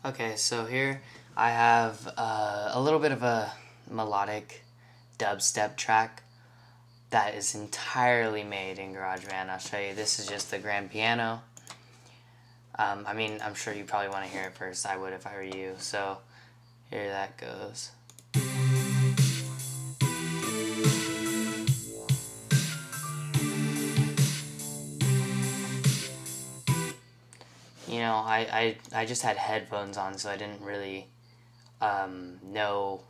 Okay, so here I have a little bit of a melodic dubstep track that is entirely made in GarageBand. I'll show you. This is just the grand piano. I mean, I'm sure you probably want to hear it first. I would if I were you. So here that goes. You know, I just had headphones on, so I didn't really know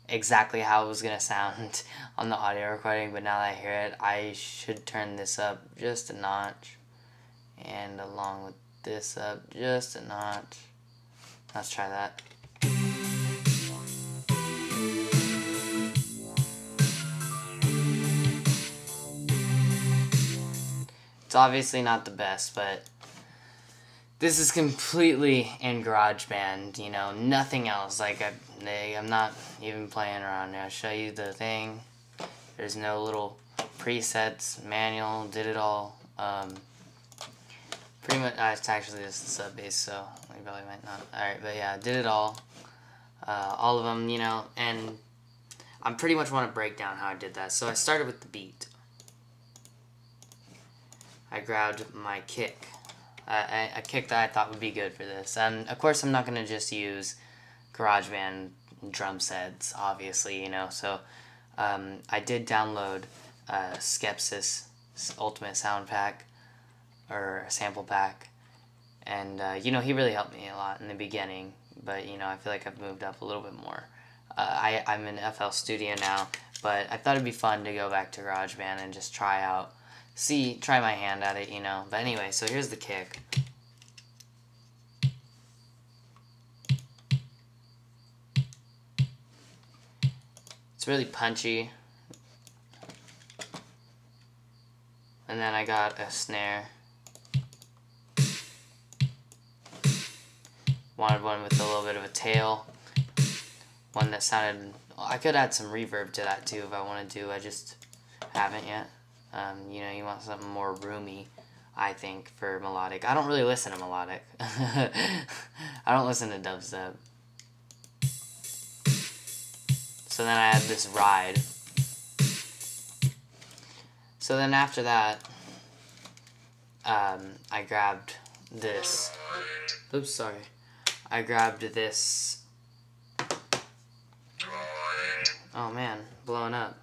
exactly how it was going to sound on the audio recording, but now that I hear it, I should turn this up just a notch, and along with this up just a notch. Let's try that. It's obviously not the best, but this is completely in GarageBand, you know, nothing else. Like, I'm not even playing around now. I'll show you the thing. There's no little presets, manual, did it all. Pretty much, it's actually just the sub bass, so you probably might not. Alright, but yeah, did it all. All of them, you know, and I pretty much want to break down how I did that. So I started with the beat. I grabbed my kick. A kick that I thought would be good for this. And of course I'm not going to just use GarageBand drum sets, obviously, you know. So I did download Skepsis Ultimate Sound Pack, or Sample Pack. And, you know, he really helped me a lot in the beginning. But, you know, I feel like I've moved up a little bit more. I'm in FL Studio now, but I thought it'd be fun to go back to GarageBand and just try my hand at it, you know. But anyway, so here's the kick. It's really punchy. And then I got a snare. Wanted one with a little bit of a tail. One that sounded... I could add some reverb to that too if I wanted to. I just haven't yet. You know, you want something more roomy, I think, for melodic. I don't really listen to melodic. I don't listen to dubstep. So then I had this ride. So then after that, I grabbed this. Oops, sorry. I grabbed this. Oh man, blowing up.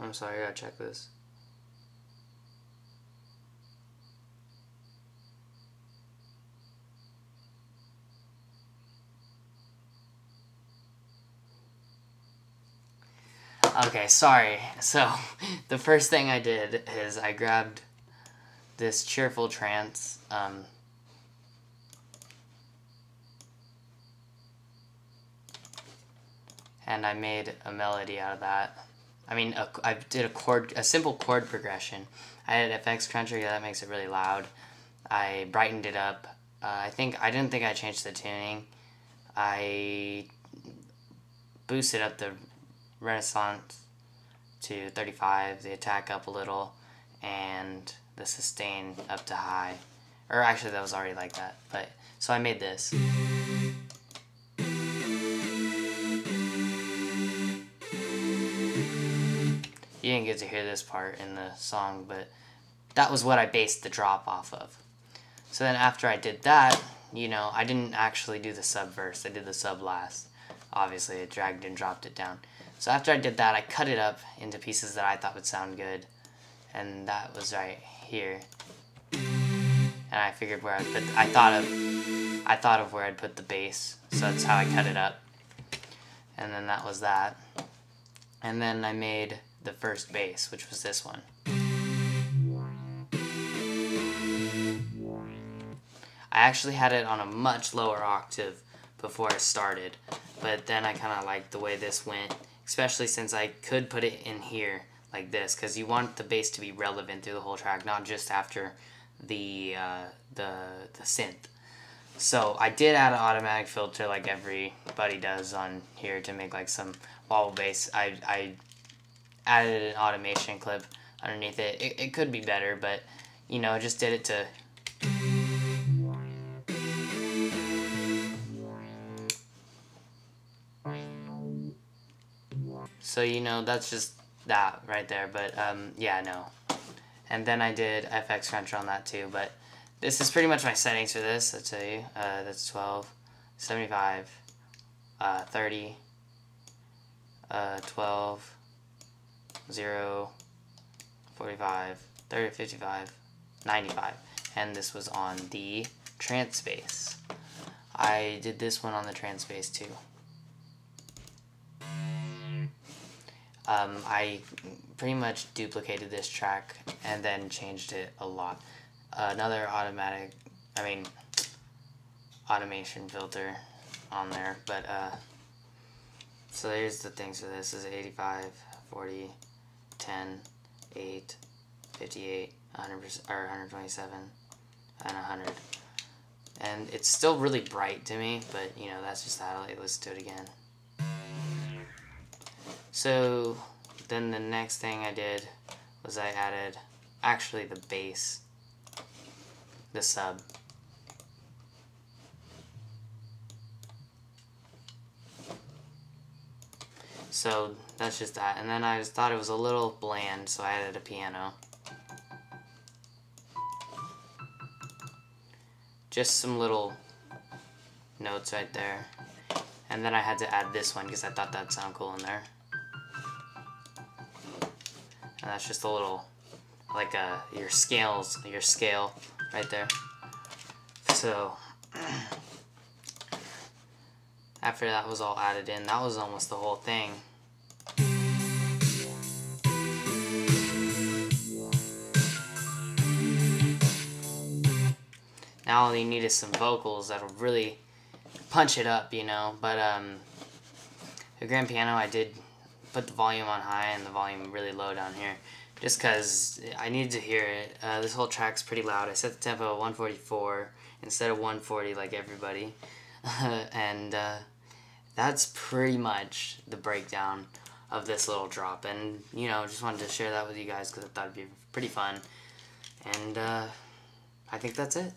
I'm sorry, I gotta check this. Okay, sorry. So, the first thing I did is I grabbed this cheerful trance, and I made a melody out of that. I mean, I did a simple chord progression. I had FX Cruncher, yeah, that makes it really loud. I brightened it up. I didn't think I changed the tuning. I boosted up the Renaissance to 35, the attack up a little, and the sustain up to high. Or actually, that was already like that. But so I made this. You didn't get to hear this part in the song, but that was what I based the drop off of. So then after I did that, you know, I didn't actually do the sub verse. I did the sub last. Obviously, I dragged and dropped it down. So after I did that, I cut it up into pieces that I thought would sound good. And that was right here. And I figured where I'd put... I thought of where I'd put the bass. So that's how I cut it up. And then that was that. And then I made the first bass, which was this one. I actually had it on a much lower octave before I started, but then I kind of liked the way this went, especially since I could put it in here like this, because you want the bass to be relevant through the whole track, not just after the synth. So I did add an automatic filter like everybody does on here to make like some wobble bass. I added an automation clip underneath it. It could be better, but you know, I just did it to So, you know, that's just that right there. But, yeah, no. And then I did FX Crunch on that too. But this is pretty much my settings for this. I'll tell you. That's 12, 75, 30, 12, 0, 45, 30, 55, 95. And this was on the trance bass. I did this one on the trance bass too. I pretty much duplicated this track and then changed it a lot. Another automation filter on there, but so here's the things for this. This is 85, 40, 10, 8, 58, 100%, or 127, and 100. And it's still really bright to me, but you know, that's just how I listen to it again. So then the next thing I did was I added actually the bass, the sub. So that's just that. And then I just thought it was a little bland, so I added a piano. Just some little notes right there. And then I had to add this one because I thought that'd sound cool in there. And that's just a little, like your scale right there. So after that was all added in, that was almost the whole thing. Now all you need is some vocals that'll really punch it up, you know. But the grand piano, I did put the volume on high and the volume really low down here, just because I needed to hear it. This whole track's pretty loud. I set the tempo at 144 instead of 140 like everybody. And that's pretty much the breakdown of this little drop. And, you know, just wanted to share that with you guys because I thought it'd be pretty fun. And I think that's it.